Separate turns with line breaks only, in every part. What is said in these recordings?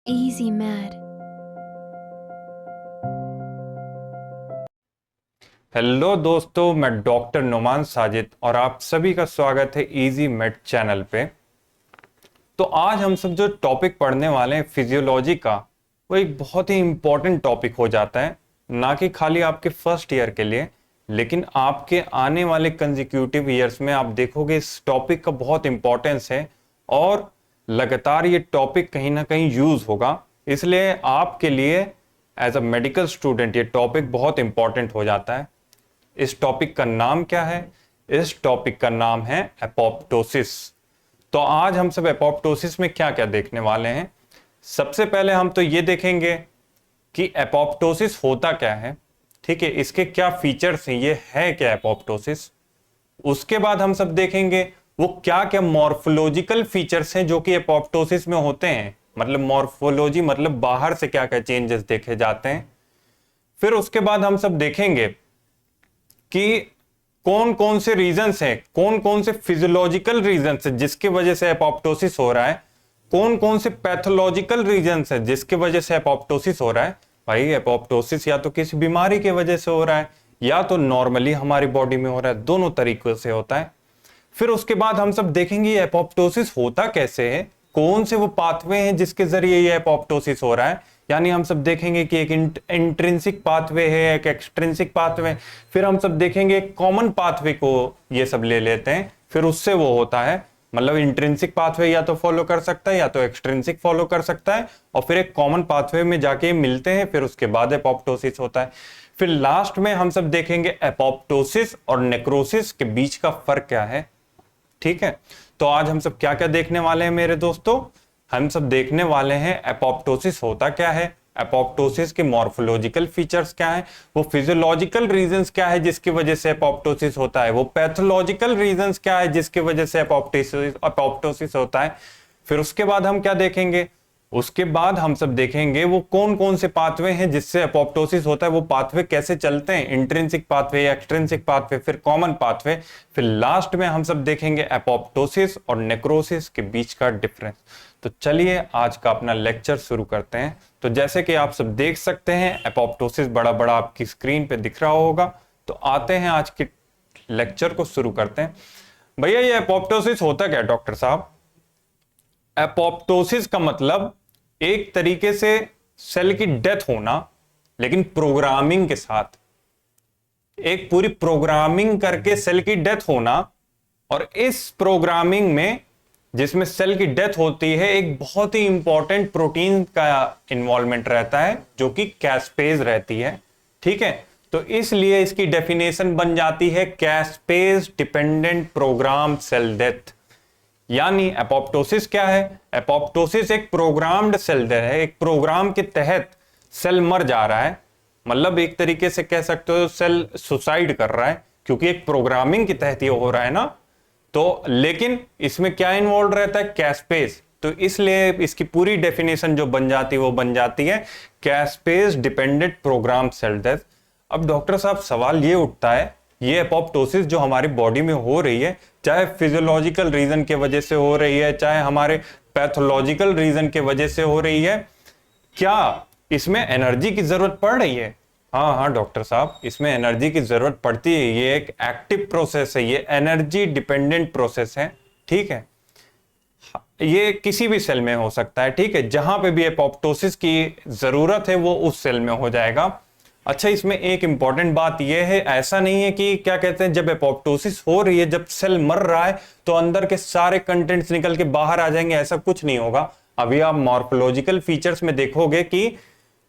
Easy Med.
Hello दोस्तों, मैं doctor Numan Sajid और आप सभी का स्वागत है इजी मेड चैनल पे। तो आज हम सब जो टॉपिक पढ़ने वाले हैं फिजियोलॉजी का, वो एक बहुत ही इम्पोर्टेंट टॉपिक हो जाता है, ना कि खाली आपके फर्स्ट ईयर के लिए, लेकिन आपके आने वाले कंजिक्यूटिव ईयर्स में आप देखोगे इस टॉपिक का बहुत इंपॉर्टेंस है और लगातार ये टॉपिक कहीं ना कहीं यूज होगा। इसलिए आपके लिए एज अ मेडिकल स्टूडेंट ये टॉपिक बहुत इंपॉर्टेंट हो जाता है। इस टॉपिक का नाम क्या है? इस टॉपिक का नाम है एपोप्टोसिस। तो आज हम सब एपोप्टोसिस में क्या क्या देखने वाले हैं। सबसे पहले हम तो ये देखेंगे कि एपोप्टोसिस होता क्या है, ठीक है, इसके क्या फीचर्स हैं, ये है क्या एपोप्टोसिस। उसके बाद हम सब देखेंगे वो क्या क्या मॉर्फोलॉजिकल फीचर्स हैं जो कि एपोप्टोसिस में होते हैं, मतलब मॉर्फोलॉजी मतलब बाहर से क्या क्या चेंजेस देखे जाते हैं। फिर उसके बाद हम सब देखेंगे कि कौन कौन से रीजंस हैं, कौन कौन से फिजियोलॉजिकल रीजंस हैं जिसकी वजह से एपोप्टोसिस हो रहा है, कौन कौन से पैथोलॉजिकल रीजंस हैं जिसकी वजह से एपोप्टोसिस हो रहा है। भाई एपोप्टोसिस या तो किसी बीमारी की वजह से हो रहा है या तो नॉर्मली हमारी बॉडी में हो रहा है, दोनों तरीकों से होता है। फिर उसके बाद हम सब देखेंगे एपोप्टोसिस होता कैसे है, कौन से वो पाथवे हैं जिसके जरिए ये एपोप्टोसिस हो रहा है। यानी हम सब देखेंगे कि एक इंट्रिंसिक पाथवे है, एक एक्सट्रिंसिक पाथवे। फिर हम सब देखेंगे एक कॉमन पाथवे को ये सब ले लेते हैं, फिर उससे वो होता है, मतलब इंट्रिंसिक पाथवे या तो फॉलो कर सकता है या तो एक्सट्रिंसिक फॉलो कर सकता है, और फिर एक कॉमन पाथवे में जाके मिलते हैं, फिर उसके बाद एपोप्टोसिस होता है। फिर लास्ट में हम सब देखेंगे एपोप्टोसिस और नेक्रोसिस के बीच का फर्क क्या है। ठीक है, तो आज हम सब क्या क्या देखने वाले हैं मेरे दोस्तों। हम सब देखने वाले हैं एपोप्टोसिस होता क्या है, एपोप्टोसिस के मॉर्फोलॉजिकल फीचर्स क्या है, वो फिजियोलॉजिकल रीजंस क्या है जिसकी वजह से एपोप्टोसिस होता है, वो पैथोलॉजिकल रीजंस क्या है जिसकी वजह से एपोप्टोसिस होता है। फिर उसके बाद हम क्या देखेंगे, उसके बाद हम सब देखेंगे वो कौन कौन से पाथवे हैं जिससे एपोप्टोसिस होता है, वो पाथवे कैसे चलते हैं, इंट्रिंसिक पाथवे, एक्सट्रिंसिक पाथवे, फिर कॉमन पाथवे। फिर लास्ट में हम सब देखेंगे एपोप्टोसिस और नेक्रोसिस के बीच का डिफरेंस। तो चलिए आज का अपना लेक्चर शुरू करते हैं। तो जैसे कि आप सब देख सकते हैं एपोप्टोसिस बड़ा बड़ा आपकी स्क्रीन पे दिख रहा होगा। तो आते हैं आज के लेक्चर को शुरू करते हैं। भैया ये एपोप्टोसिस होता क्या डॉक्टर साहब? एपोप्टोसिस का मतलब एक तरीके से सेल की डेथ होना, लेकिन प्रोग्रामिंग के साथ, एक पूरी प्रोग्रामिंग करके सेल की डेथ होना। और इस प्रोग्रामिंग में जिसमें सेल की डेथ होती है एक बहुत ही इंपॉर्टेंट प्रोटीन का इन्वॉल्वमेंट रहता है जो कि कैस्पेज रहती है। ठीक है, तो इसलिए इसकी डेफिनेशन बन जाती है caspase dependent program cell death. यानी एपोप्टोसिस क्या है? एपोप्टोसिस एक प्रोग्राम्ड सेल डेथ है, एक प्रोग्राम के तहत सेल मर जा रहा है, मतलब एक तरीके से कह सकते हो सेल सुसाइड कर रहा है, क्योंकि एक प्रोग्रामिंग के तहत ये हो रहा है ना। तो लेकिन इसमें क्या इन्वॉल्व रहता है? कैस्पेज। तो इसलिए इसकी पूरी डेफिनेशन जो बन जाती है वो बन जाती है caspase dependent program cell death. अब डॉक्टर साहब सवाल ये उठता है, ये एपोप्टोसिस जो हमारी बॉडी में हो रही है, चाहे फिजियोलॉजिकल रीजन के वजह से हो रही है, चाहे हमारे पैथोलॉजिकल रीजन के वजह से हो रही है, क्या इसमें एनर्जी की जरूरत पड़ रही है? हाँ हाँ डॉक्टर साहब, इसमें एनर्जी की जरूरत पड़ती है। ये एक एक्टिव प्रोसेस है, ये एनर्जी डिपेंडेंट प्रोसेस है। ठीक है, ये किसी भी सेल में हो सकता है। ठीक है, जहां पे भी एपोप्टोसिस की जरूरत है वो उस सेल में हो जाएगा। अच्छा, इसमें एक इंपॉर्टेंट बात यह है, ऐसा नहीं है कि क्या कहते हैं जब एपोप्टोसिस हो रही है, जब सेल मर रहा है तो अंदर के सारे कंटेंट्स निकल के बाहर आ जाएंगे, ऐसा कुछ नहीं होगा। अभी आप मॉर्फोलॉजिकल फीचर्स में देखोगे कि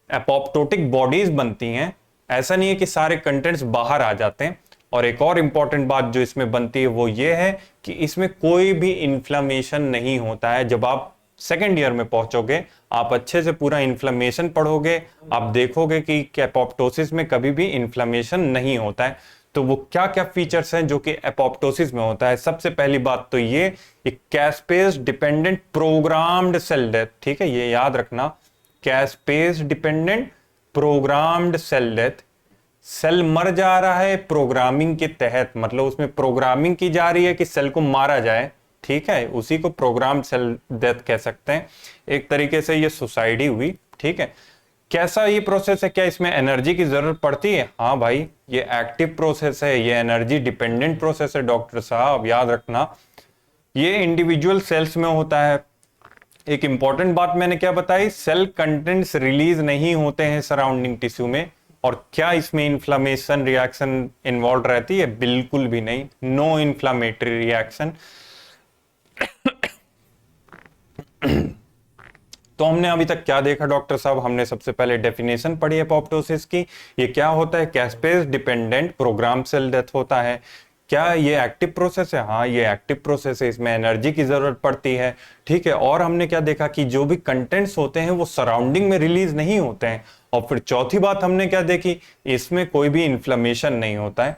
एपोप्टोटिक बॉडीज बनती हैं, ऐसा नहीं है कि सारे कंटेंट्स बाहर आ जाते हैं। और एक और इंपॉर्टेंट बात जो इसमें बनती है वो ये है कि इसमें कोई भी इन्फ्लेमेशन नहीं होता है। जब आप सेकेंड ईयर में पहुंचोगे, आप अच्छे से पूरा इन्फ्लेमेशन पढ़ोगे, आप देखोगे कि एपोप्टोसिस में कभी भी इन्फ्लेमेशन नहीं होता है। तो वो क्या क्या फीचर्स हैं जो कि एपोप्टोसिस में होता है? सबसे पहली बात तो ये caspase dependent programmed cell death. ठीक है, ये याद रखना, caspase dependent programmed cell death. Cell मर जा रहा है प्रोग्रामिंग के तहत, मतलब उसमें प्रोग्रामिंग की जा रही है कि सेल को मारा जाए। ठीक है, उसी को प्रोग्राम सेल डेथ कह सकते हैं। एक तरीके से ये सुसाइड ही हुई। ठीक है, कैसा ये प्रोसेस है, क्या इसमें एनर्जी की जरूरत पड़ती है? हाँ भाई, ये एक्टिव प्रोसेस है, ये एनर्जी डिपेंडेंट प्रोसेस है डॉक्टर साहब, याद रखना। ये इंडिविजुअल सेल्स में होता है। एक इंपॉर्टेंट बात मैंने क्या बताई, सेल कंटेंट्स रिलीज नहीं होते हैं सराउंडिंग टिश्यू में। और क्या इसमें इन्फ्लामेशन रिएक्शन इन्वॉल्व रहती है? बिल्कुल भी नहीं, नो इन्फ्लामेटरी रिएक्शन। तो हमने अभी तक क्या देखा डॉक्टर साहब? हमने सबसे पहले डेफिनेशन पढ़ी एपोप्टोसिस की। ये क्या होता है? कैस्पेस डिपेंडेंट प्रोग्राम सेल डेथ होता है। क्या ये एक्टिव प्रोसेस है? हाँ, ये एक्टिव प्रोसेस है, इसमें एनर्जी की जरूरत पड़ती है। ठीक है, और हमने क्या देखा कि जो भी कंटेंट्स होते हैं वो सराउंडिंग में रिलीज नहीं होते हैं। और फिर चौथी बात हमने क्या देखी, इसमें कोई भी इन्फ्लेमेशन नहीं होता है।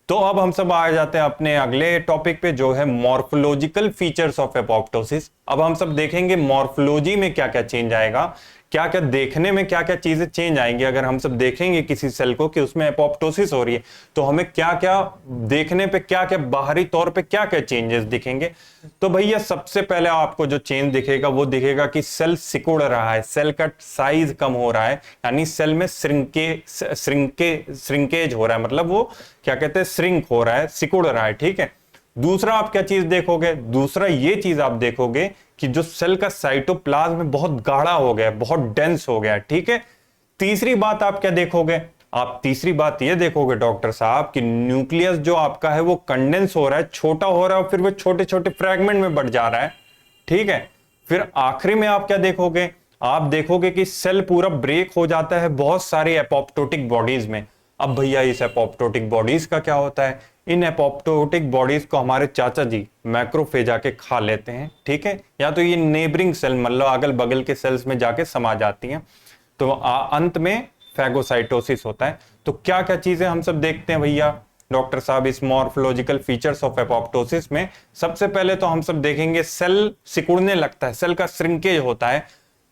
तो अब हम सब आ जाते हैं अपने अगले टॉपिक पे, जो है मॉर्फोलॉजिकल फीचर्स ऑफ एपोप्टोसिस। अब हम सब देखेंगे मॉर्फोलॉजी में क्या क्या चेंज आएगा, क्या क्या देखने में क्या क्या चीजें चेंज आएंगी। अगर हम सब देखेंगे किसी सेल को कि उसमें एपोप्टोसिस हो रही है, तो हमें क्या क्या देखने पे, क्या क्या बाहरी तौर पे क्या क्या चेंजेस दिखेंगे। तो भैया सबसे पहले आपको जो चेंज दिखेगा वो दिखेगा कि सेल सिकुड़ रहा है, सेल का साइज कम हो रहा है, यानी सेल में श्रिंकेज हो रहा है, मतलब वो क्या कहते हैं, श्रिंक हो रहा है, सिकुड़ रहा है। ठीक है, दूसरा आप क्या चीज देखोगे? दूसरा ये चीज आप देखोगे कि जो सेल का साइटोप्लाज्म बहुत गाढ़ा हो गया, बहुत डेंस हो गया। ठीक है, तीसरी बात आप क्या देखोगे? आप तीसरी बात ये देखोगे डॉक्टर साहब कि न्यूक्लियस जो आपका है वो कंडेंस हो रहा है, छोटा हो रहा है, और फिर वो छोटे छोटे फ्रैगमेंट में बढ़ जा रहा है। ठीक है, फिर आखिरी में आप क्या देखोगे? आप देखोगे कि सेल पूरा ब्रेक हो जाता है बहुत सारी एपोप्टोटिक बॉडीज में। अब भैया इस एपोप्टोटिक बॉडीज का क्या होता है? इन एपोप्टोटिक बॉडीज को हमारे चाचा जी मैक्रोफेज आके खा लेते हैं। ठीक है, या तो ये नेबरिंग सेल मतलब अगल बगल के सेल्स में जाके समा जाती हैं। तो अंत में फैगोसाइटोसिस होता है। तो क्या क्या चीजें हम सब देखते हैं भैया डॉक्टर साहब इस मॉर्फोलॉजिकल फीचर्स ऑफ एपोप्टोसिस में? सबसे पहले तो हम सब देखेंगे सेल सिकुड़ने लगता है, सेल का श्रिंकेज होता है,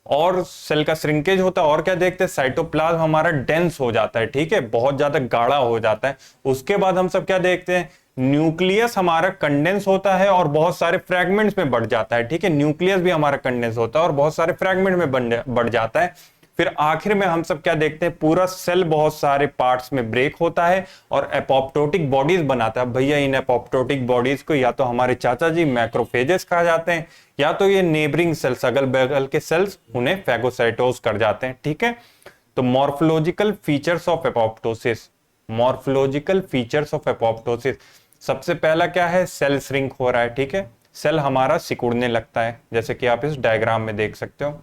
और सेल का श्रिंकेज होता है। और क्या देखते हैं? साइटोप्लाज्म हमारा डेंस हो जाता है। ठीक है, बहुत ज्यादा गाढ़ा हो जाता है। उसके बाद हम सब क्या देखते हैं? न्यूक्लियस हमारा कंडेंस होता है और बहुत सारे फ्रैगमेंट्स में बढ़ जाता है। ठीक है, न्यूक्लियस भी हमारा कंडेंस होता है और बहुत सारे फ्रैगमेंट में बढ़ जाता है। फिर आखिर में हम सब क्या देखते हैं? पूरा सेल बहुत सारे पार्ट्स में ब्रेक होता है और एपोप्टोटिक बॉडीज बनाता है। भैया इन एपोप्टोटिक बॉडीज को या तो हमारे चाचा जी मैक्रोफेजेस कहा जाते हैं, या तो ये नेबरिंग सेल्स, अगल बगल के सेल्स, उन्हें फैगोसाइटोस कर जाते हैं। ठीक है, तो morphological features of apoptosis, morphological features of apoptosis, सबसे पहला क्या है? सेल श्रिंक हो रहा है। ठीक है, सेल हमारा सिकुड़ने लगता है, जैसे कि आप इस डायग्राम में देख सकते हो।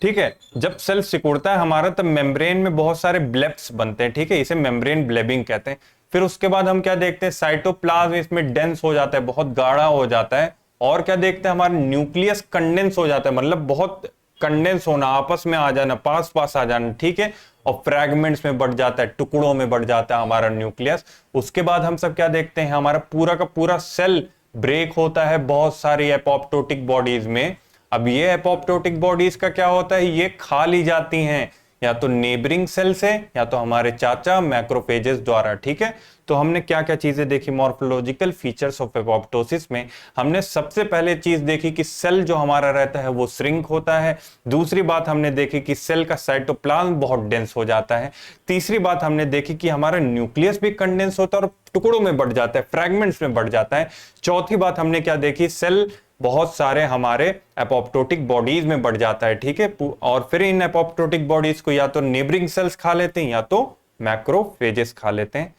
ठीक है, जब सेल सिकुड़ता है हमारा, तब मेम्ब्रेन में बहुत सारे ब्लेब्स बनते हैं। ठीक है, इसे मेम्ब्रेन ब्लेबिंग कहते हैं। फिर उसके बाद हम क्या देखते हैं? साइटोप्लाज्म इसमें डेंस हो जाता है, बहुत गाढ़ा हो जाता है। और क्या देखते हैं? हमारा न्यूक्लियस कंडेंस हो जाता है, मतलब बहुत कंडेंस होना, आपस में आ जाना, पास पास आ जाना। ठीक है, और फ्रैगमेंट्स में बढ़ जाता है, टुकड़ों में बढ़ जाता है हमारा न्यूक्लियस। उसके बाद हम सब क्या देखते हैं? हमारा पूरा का पूरा सेल ब्रेक होता है बहुत सारी एपोप्टोटिक बॉडीज में। अब ये एपोप्टोटिक बॉडीज का क्या होता है? ये खा ली जाती हैं या तो नेबरिंग सेल से या तो हमारे चाचा मैक्रोफेजेस द्वारा। ठीक है, तो हमने क्या क्या चीजें देखी मॉर्फोलॉजिकल फीचर्स ऑफ एपोप्टोसिस में? हमने सबसे पहले चीज देखी कि सेल जो हमारा रहता है वो श्रिंक होता है। दूसरी बात हमने देखी कि सेल का साइटोप्लाज्म बहुत डेंस हो जाता है। तीसरी बात हमने देखी कि हमारा न्यूक्लियस भी कंडेंस होता है और टुकड़ों में बढ़ जाता है, फ्रैगमेंट्स में बढ़ जाता है। चौथी बात हमने क्या देखी? सेल बहुत सारे हमारे एपोप्टोटिक बॉडीज में बढ़ जाता है। ठीक है, और फिर इन एपोप्टोटिक बॉडीज को या तो नेबरिंग सेल्स खा लेते हैं या तो मैक्रोफेजेस खा लेते हैं।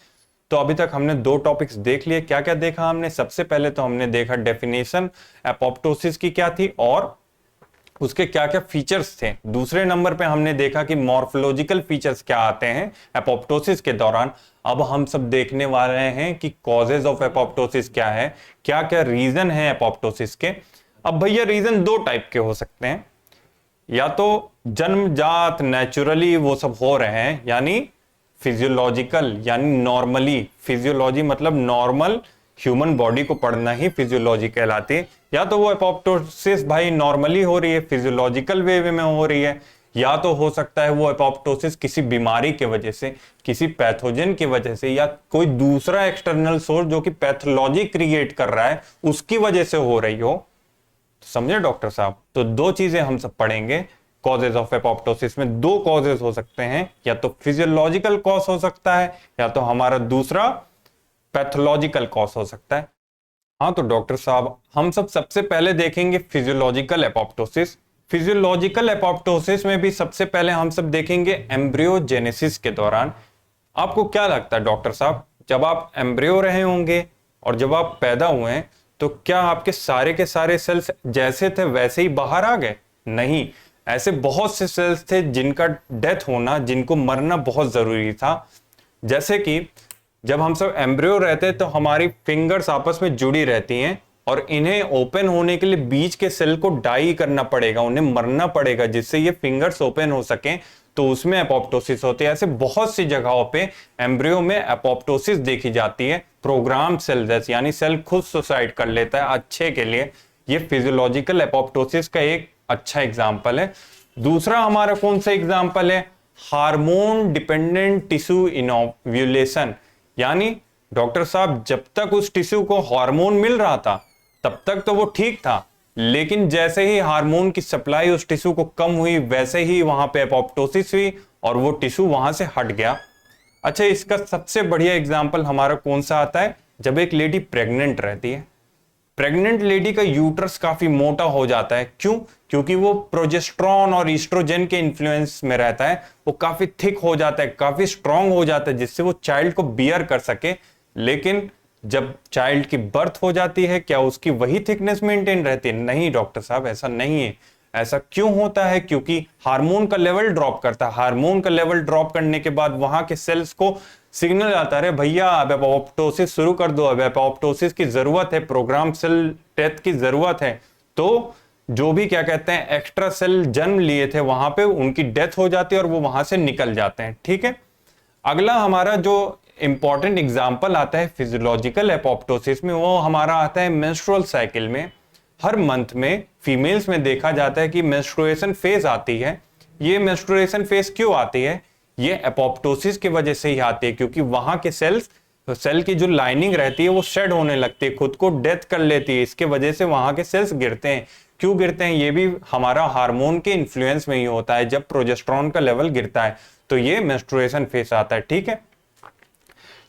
तो अभी तक हमने दो टॉपिक्स देख लिए। क्या क्या देखा हमने? सबसे पहले तो हमने देखा डेफिनेशन एपोप्टोसिस की क्या थी और उसके क्या क्या फीचर्स थे। दूसरे नंबर पे हमने देखा कि मॉर्फोलॉजिकल फीचर्स क्या आते हैं एपोप्टोसिस के दौरान। अब हम सब देखने वाले हैं कि कॉजेज ऑफ एपोप्टोसिस क्या है, क्या क्या रीजन है एपोप्टोसिस के। अब भैया रीजन दो टाइप के हो सकते हैं, या तो जन्मजात नेचुरली वो सब हो रहे हैं, यानी फिजियोलॉजिकल यानी नॉर्मली, फिजियोलॉजी मतलब नॉर्मल ह्यूमन बॉडी को पढ़ना ही फिजियोलॉजी कहलाती है। या तो वो एपोप्टोसिस भाई नॉर्मली हो रही है, फिजियोलॉजिकल वे में हो रही है, या तो हो सकता है वो एपोप्टोसिस किसी बीमारी की वजह से, किसी पैथोजन की वजह से, या कोई दूसरा एक्सटर्नल सोर्स जो कि पैथोलॉजी क्रिएट कर रहा है उसकी वजह से हो रही हो। समझे डॉक्टर साहब? तो दो चीजें हम सब पढ़ेंगे कॉजेज ऑफ एपोप्टोसिस में। दो कॉजेज हो सकते हैं, या तो फिजियोलॉजिकल कॉज हो सकता है, या तो हमारा दूसरा पैथोलॉजिकल कॉज हो सकता है। हाँ तो डॉक्टर साहब, हम सब सबसे पहले देखेंगे फिजियोलॉजिकल एपोप्टोसिस। फिजियोलॉजिकल एपोप्टोसिस में भी सबसे पहले हम सब देखेंगे एम्ब्रियोजेनेसिस के दौरान। आपको क्या लगता है डॉक्टर साहब, जब आप एम्ब्रियो रहे होंगे और जब आप पैदा हुए हैं, तो क्या आपके सारे के सारे सेल्स जैसे थे वैसे ही बाहर आ गए? नहीं, ऐसे बहुत से सेल्स थे जिनका डेथ होना, जिनको मरना बहुत जरूरी था। जैसे कि जब हम सब एम्ब्रियो रहते हैं तो हमारी फिंगर्स आपस में जुड़ी रहती हैं, और इन्हें ओपन होने के लिए बीच के सेल को डाई करना पड़ेगा, उन्हें मरना पड़ेगा जिससे ये फिंगर्स ओपन हो सकें, तो उसमें एपोप्टोसिस होती है। ऐसे बहुत सी जगहों पे एम्ब्रियो में एपोप्टोसिस देखी जाती है। प्रोग्राम सेल डेथ, यानी सेल खुद सुसाइड कर लेता है अच्छे के लिए। ये फिजियोलॉजिकल एपोप्टोसिस का एक अच्छा एग्जाम्पल है। दूसरा हमारा कौन सा एग्जाम्पल है? Hormone dependent tissue involution. यानी डॉक्टर साहब, जब तक उस टिश्यू को हार्मोन मिल रहा था तब तक तो वो ठीक था, लेकिन जैसे ही हार्मोन की सप्लाई उस टिश्यू को कम हुई, वैसे ही वहां पे एपोप्टोसिस हुई और वो टिश्यू वहां से हट गया। अच्छा, इसका सबसे बढ़िया एग्जाम्पल हमारा कौन सा आता है? जब एक लेडी प्रेग्नेंट रहती है। प्रेग्नेंट लेडी का यूट्रस काफी मोटा हो जाता है। क्यों? क्योंकि वो प्रोजेस्ट्रॉन और ईस्ट्रोजन के इन्फ्लुएंस में रहता है। वो काफी थिक हो जाता है, काफी स्ट्रांग हो जाता है, जिससे वो चाइल्ड को बियर कर सके। लेकिन जब चाइल्ड की बर्थ हो जाती है, क्या उसकी वही थिकनेस मेंटेन रहती है? नहीं डॉक्टर साहब, ऐसा नहीं है। ऐसा क्यों होता है? क्योंकि हार्मोन का लेवल ड्रॉप करता है। हार्मोन का लेवल ड्रॉप करने के बाद वहां के सेल्स को सिग्नल आता है, भैया अब एपोप्टोसिस शुरू कर दो, अब एपोप्टोसिस की जरूरत है, प्रोग्राम सेल डेथ की जरूरत है। तो जो भी क्या कहते हैं एक्स्ट्रा सेल जन्म लिए थे वहां पे, उनकी डेथ हो जाती है और वो वहां से निकल जाते हैं। ठीक है, अगला हमारा जो इंपॉर्टेंट एग्जाम्पल आता है फिजियोलॉजिकल एपोप्टोसिस में, वो हमारा आता है मेंस्ट्रुअल साइकिल में। हर मंथ में फीमेल्स में देखा जाता है कि मेंस्ट्रुएशन फेज आती है। ये मेंस्ट्रुएशन फेज क्यों आती है? ये एपोप्टोसिस की वजह से ही आती है, क्योंकि वहां के सेल की जो लाइनिंग रहती है वो शेड होने लगती है, खुद को डेथ कर लेती है। इसके वजह से वहां के सेल्स गिरते हैं। क्यों गिरते हैं? ये भी हमारा हार्मोन के इन्फ्लुएंस में ही होता है। जब प्रोजेस्टेरोन का लेवल गिरता है तो ये मेंस्ट्रुएशन फेज आता है। ठीक है,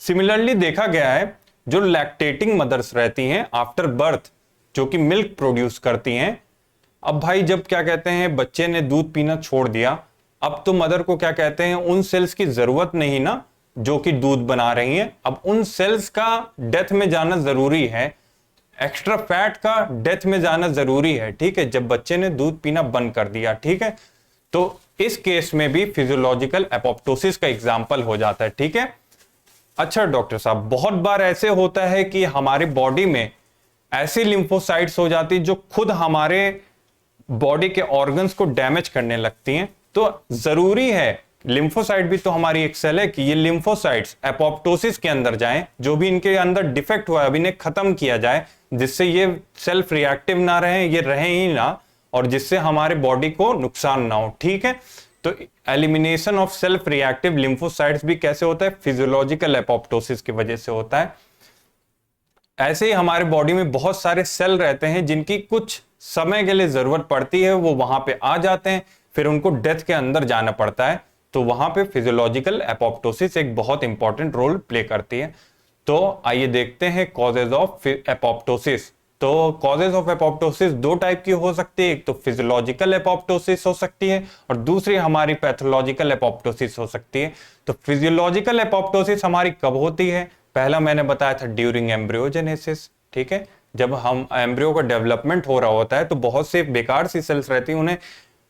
सिमिलरली देखा गया है जो लैक्टेटिंग मदर्स रहती हैं आफ्टर बर्थ, जो कि मिल्क प्रोड्यूस करती हैं। अब भाई जब क्या कहते हैं बच्चे ने दूध पीना छोड़ दिया, अब तो मदर को क्या कहते हैं उन सेल्स की जरूरत नहीं ना जो कि दूध बना रही हैं। अब उन सेल्स का डेथ में जाना जरूरी है, एक्स्ट्रा फैट का डेथ में जाना जरूरी है। ठीक है, जब बच्चे ने दूध पीना बंद कर दिया। ठीक है, तो इस केस में भी फिजियोलॉजिकल एपोप्टोसिस का एग्जाम्पल हो जाता है। ठीक है। अच्छा डॉक्टर साहब, बहुत बार ऐसे होता है कि हमारी बॉडी में ऐसी लिम्फोसाइट्स हो जाती जो खुद हमारे बॉडी के ऑर्गन्स को डैमेज करने लगती हैं। तो जरूरी है, लिम्फोसाइट भी तो हमारी एक सेल है, कि ये लिम्फोसाइट्स एपोप्टोसिस के अंदर जाएं, जो भी इनके अंदर डिफेक्ट हुआ है अब इन्हें खत्म किया जाए, जिससे ये सेल्फ रिएक्टिव ना रहे, ये रहे ही ना, और जिससे हमारे बॉडी को नुकसान ना हो। ठीक है, तो elimination of self reactive lymphocytes भी कैसे होता है? फिजियोलॉजिकल एपोप्टोसिस की वजह से होता है। ऐसे ही हमारे बॉडी में बहुत सारे सेल रहते हैं जिनकी कुछ समय के लिए जरूरत पड़ती है, वो वहां पे आ जाते हैं, फिर उनको डेथ के अंदर जाना पड़ता है। तो वहां पे फिजियोलॉजिकल एपोप्टोसिस एक बहुत इंपॉर्टेंट रोल प्ले करती है। तो आइए देखते हैं कॉजेज ऑफ एपोप्टोसिस। तो कॉजेज ऑफ एपोप्टोसिस दो टाइप की हो सकती है, एक तो फिजियोलॉजिकल एपोप्टोसिस हो सकती है और दूसरी हमारी पैथोलॉजिकल एपोप्टोसिस हो सकती है। तो फिजियोलॉजिकल एपोप्टोसिस हमारी कब होती है? पहला मैंने बताया था ड्यूरिंग एम्ब्रियोजेनेसिस। ठीक है, जब हम एम्ब्रियो का डेवलपमेंट हो रहा होता है तो बहुत से बेकार सी सेल्स रहती हैं, उन्हें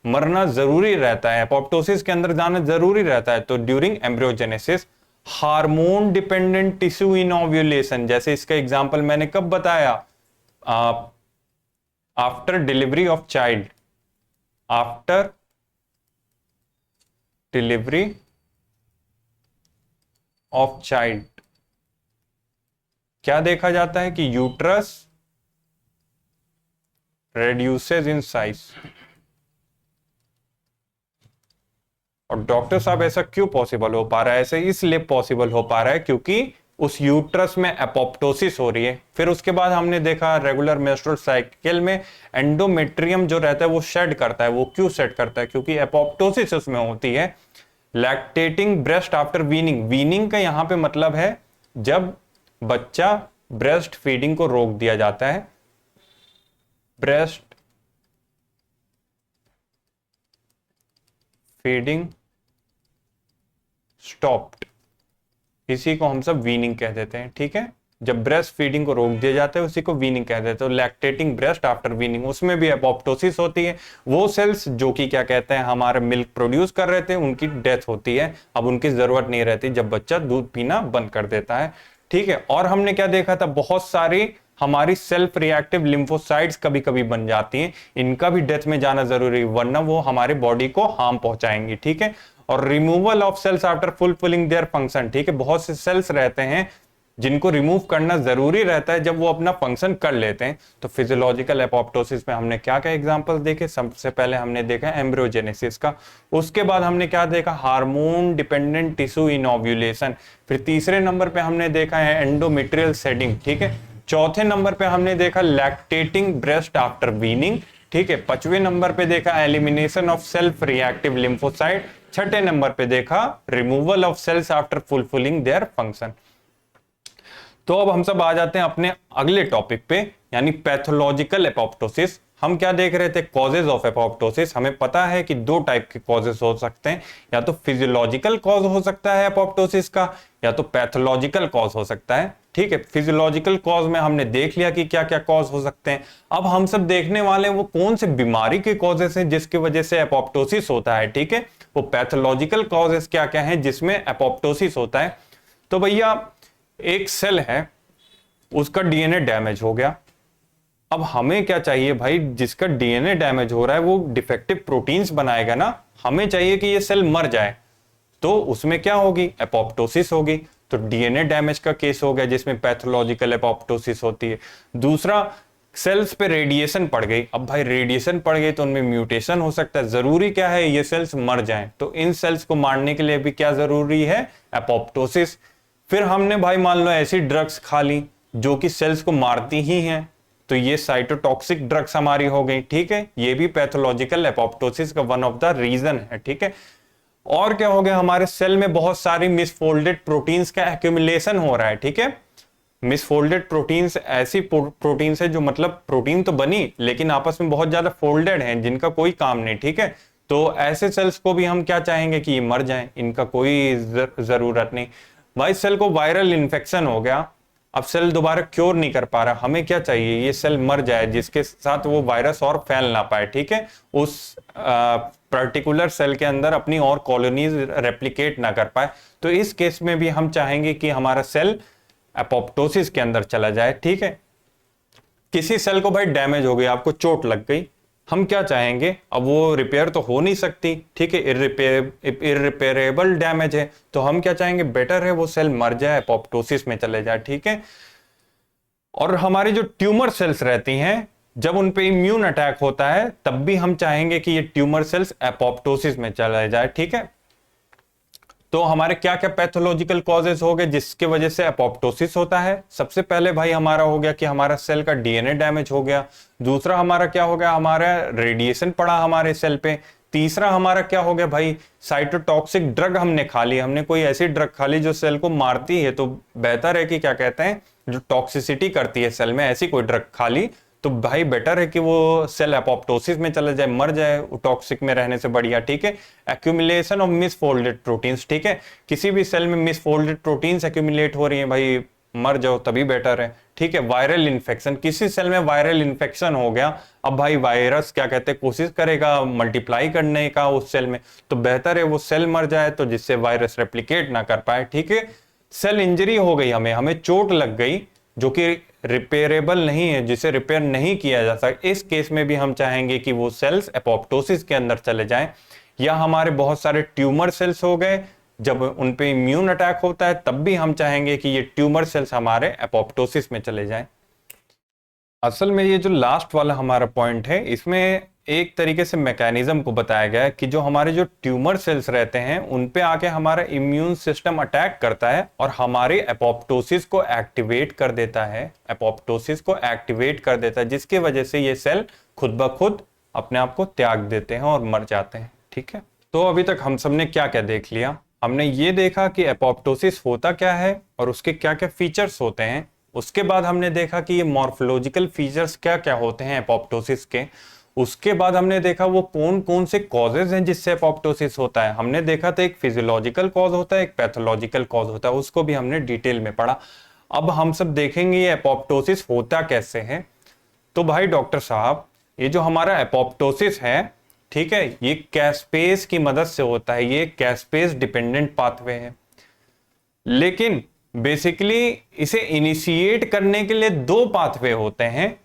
मरना जरूरी रहता है, एपोप्टोसिस के अंदर जाना जरूरी रहता है। तो during embryogenesis hormone dependent tissue involution, जैसे इसका एग्जांपल मैंने कब बताया? After delivery of child, after delivery of child क्या देखा जाता है कि यूट्रस reduces in size। और डॉक्टर साहब ऐसा क्यों पॉसिबल हो पा रहा है? ऐसे इसलिए पॉसिबल हो पा रहा है क्योंकि उस यूट्रस में एपोप्टोसिस हो रही है। फिर उसके बाद हमने देखा रेगुलर मेंस्ट्रुअल साइकिल में एंडोमेट्रियम जो रहता है वो शेड करता है। वो क्यों शेड करता है? क्योंकि एपोप्टोसिस उसमें होती है। Lactating breast after weaning, weaning का यहां पे मतलब है जब बच्चा ब्रेस्ट फीडिंग को रोक दिया जाता है, ब्रेस्ट फीडिंग स्टॉप्ड, इसी को हम सब वीनिंग कह देते हैं। ठीक है, जब ब्रेस्ट फीडिंग को रोक दिया जाता है उसी को वीनिंग कह देते हैं। तो लैक्टेटिंग ब्रेस्ट आफ्टर वीनिंग, उसमें भी एपोप्टोसिस होती है। वो सेल्स जो कि क्या कहते हैं हमारे मिल्क प्रोड्यूस कर रहे थे उनकी डेथ होती है, अब उनकी जरूरत नहीं रहती जब बच्चा दूध पीना बंद कर देता है। ठीक है, और हमने क्या देखा था, बहुत सारी हमारी सेल्फ रिएक्टिव लिम्फोसाइट्स कभी कभी बन जाती हैं, इनका भी डेथ में जाना जरूरी है वरना वो हमारे बॉडी को हार्म पहुंचाएंगी। ठीक है, और removal of cells after fulfilling their function. ठीक है, बहुत से सेल्स रहते हैं जिनको रिमूव करना जरूरी रहता है जब वो अपना फंक्शन कर लेते हैं। तो फिजियोलॉजिकल एपोप्टोसिस में हमने क्या क्या एग्जांपल्स देखे? सबसे पहले हमने देखा एम्ब्रियोजेनेसिस का, उसके बाद हमने क्या देखा, हार्मोन डिपेंडेंट टिश्यू इनोव्यूलेशन, फिर तीसरे नंबर पे हमने देखा है एंडोमेट्रियल शेडिंग। ठीक है, चौथे नंबर पे हमने देखा लैक्टेटिंग ब्रेस्ट आफ्टर वीनिंग। ठीक है, पांचवें नंबर पे देखा elimination of self reactive lymphocyte. छठे नंबर पे देखा removal of cells after fulfilling their function. तो अब हम सब आ जाते हैं अपने अगले टॉपिक पे, यानी पैथोलॉजिकल एपोप्टोसिस। हम क्या देख रहे थे? Causes of apoptosis. हमें पता है कि दो टाइप के कॉजेज हो सकते हैं, या तो फिजियोलॉजिकल कॉज हो सकता है एपोप्टोसिस का, या तो पैथोलॉजिकल कॉज हो सकता है। ठीक है, फिजियोलॉजिकल कॉज में हमने देख लिया कि क्या क्या कॉज हो सकते हैं। अब हम सब देखने वाले हैं वो कौन से बीमारी के कॉजेस हैं जिसकी वजह से एपोप्टोसिस होता है। ठीक है, वो पैथोलॉजिकल कॉजेस क्या क्या हैं जिसमें एपोप्टोसिस होता है। तो भैया एक सेल है, उसका डीएनए डैमेज हो गया। अब हमें क्या चाहिए भाई, जिसका डीएनए डैमेज हो रहा है वो डिफेक्टिव प्रोटीन्स बनाएगा ना, हमें चाहिए कि ये सेल मर जाए। तो उसमें क्या होगी? एपोप्टोसिस होगी। तो डीएनए डैमेज का केस हो गया जिसमें पैथोलॉजिकल एपोप्टोसिस होती है। दूसरा, सेल्स पे रेडिएशन पड़ गई। अब भाई रेडिएशन पड़ गई तो उनमें म्यूटेशन हो सकता है, जरूरी क्या है? ये सेल्स मर जाएं। तो इन सेल्स को मारने के लिए भी क्या जरूरी है? एपोप्टोसिस। फिर हमने भाई मान लो ऐसी ड्रग्स खा ली जो कि सेल्स को मारती ही हैं, तो ये साइटोटॉक्सिक ड्रग्स हमारी हो गई। ठीक है, ये भी पैथोलॉजिकल एपोप्टोसिस का वन ऑफ द रीजन है। ठीक है, और क्या हो गया, हमारे सेल में बहुत सारी मिसफोल्डेड प्रोटीन्स का एक्यूमुलेशन हो रहा है। ठीक है, मिसफोल्डेड प्रोटीन्स ऐसी प्रोटीन्स है जो मतलब प्रोटीन तो बनी लेकिन आपस में बहुत ज्यादा फोल्डेड हैं, जिनका कोई काम नहीं। ठीक है, तो ऐसे सेल्स को भी हम क्या चाहेंगे कि ये मर जाएं, इनका कोई जरूरत नहीं। भाई सेल को वायरल इन्फेक्शन हो गया, अब सेल दोबारा क्योर नहीं कर पा रहा, हमें क्या चाहिए? ये सेल मर जाए जिसके साथ वो वायरस और फैल ना पाए। ठीक है, उस पर्टिकुलर सेल के अंदर अपनी और कॉलोनीज रेप्लिकेट ना कर पाए। तो इस केस में भी हम चाहेंगे कि हमारा सेल एपोप्टोसिस के अंदर चला जाए। ठीक है, किसी सेल को भाई डैमेज हो गया, आपको चोट लग गई, हम क्या चाहेंगे? अब वो रिपेयर तो हो नहीं सकती। ठीक है, इररिपेरेबल डैमेज है, तो हम क्या चाहेंगे? बेटर है वो सेल मर जाए, एपोप्टोसिस में चले जाए। ठीक है, और हमारी जो ट्यूमर सेल्स रहती हैं, जब उन पे इम्यून अटैक होता है तब भी हम चाहेंगे कि ये ट्यूमर सेल्स एपोप्टोसिस में चला जाए। ठीक है, तो हमारे क्या क्या पैथोलॉजिकल कॉजेस हो गए जिसके वजह से एपोप्टोसिस होता है? सबसे पहले भाई हमारा हो गया कि हमारा सेल का डीएनए डैमेज हो गया। दूसरा हमारा क्या हो गया? हमारा रेडिएशन पड़ा हमारे सेल पे। तीसरा हमारा क्या हो गया भाई? साइटोटॉक्सिक ड्रग हमने खा ली, हमने कोई ऐसी ड्रग खा ली जो सेल को मारती है। तो बेहतर है कि क्या कहते हैं, जो टॉक्सिसिटी करती है सेल में, ऐसी कोई ड्रग खा ली तो भाई बेटर है कि वो सेल एपोप्टोसिस में चला जाए, मर जाए, टॉक्सिक में रहने से बढ़िया। ठीक है, एक्यूमुलेशन ऑफ मिसफोल्डेड प्रोटीन्स। ठीक है, किसी भी सेल में मिसफोल्डेड प्रोटीन्स एक्यूमुलेट हो रही है, भाई मर जाओ तभी बेटर है। ठीक है, वायरल इन्फेक्शन, किसी सेल में वायरल इन्फेक्शन हो गया, अब भाई वायरस क्या कहते हैं कोशिश करेगा मल्टीप्लाई करने का उस सेल में, तो बेहतर है वो सेल मर जाए तो जिससे वायरस रेप्लिकेट ना कर पाए। ठीक है, सेल इंजरी हो गई, हमें चोट लग गई जो कि रिपेयरेबल नहीं है, जिसे रिपेयर नहीं किया जा सकता, इस केस में भी हम चाहेंगे कि वो सेल्स एपोप्टोसिस के अंदर चले जाएं। या हमारे बहुत सारे ट्यूमर सेल्स हो गए, जब उन पे इम्यून अटैक होता है तब भी हम चाहेंगे कि ये ट्यूमर सेल्स हमारे एपोप्टोसिस में चले जाएं। असल में ये जो लास्ट वाला हमारा पॉइंट है, इसमें एक तरीके से मैकेनिज्म को बताया गया है कि जो हमारे जो ट्यूमर सेल्स रहते हैं उन पे आके हमारा इम्यून सिस्टम अटैक करता है और हमारे एपोप्टोसिस को एक्टिवेट कर देता है, एपोप्टोसिस को एक्टिवेट कर देता है, जिसकी वजह से ये सेल खुद ब खुद अपने आप को त्याग देते हैं और मर जाते हैं। ठीक है, तो अभी तक हम सबने क्या क्या देख लिया? हमने ये देखा कि एपोप्टोसिस होता क्या है और उसके क्या क्या फीचर्स होते हैं। उसके बाद हमने देखा कि ये मॉर्फोलॉजिकल फीचर्स क्या क्या होते हैं एपोप्टोसिस के। उसके बाद हमने देखा वो कौन कौन से कॉजेज हैं जिससे एपोप्टोसिस होता है। हमने देखा था एक फिजियोलॉजिकल कॉज होता है, एक पैथोलॉजिकल कॉज होता है, उसको भी हमने डिटेल में पढ़ा। अब हम सब देखेंगे ये एपोप्टोसिस होता कैसे है। तो भाई डॉक्टर साहब, ये जो हमारा एपोप्टोसिस है, ठीक है, ये कैस्पेस की मदद से होता है, ये कैस्पेस डिपेंडेंट पाथवे है। लेकिन बेसिकली इसे इनिशिएट करने के लिए दो पाथवे होते हैं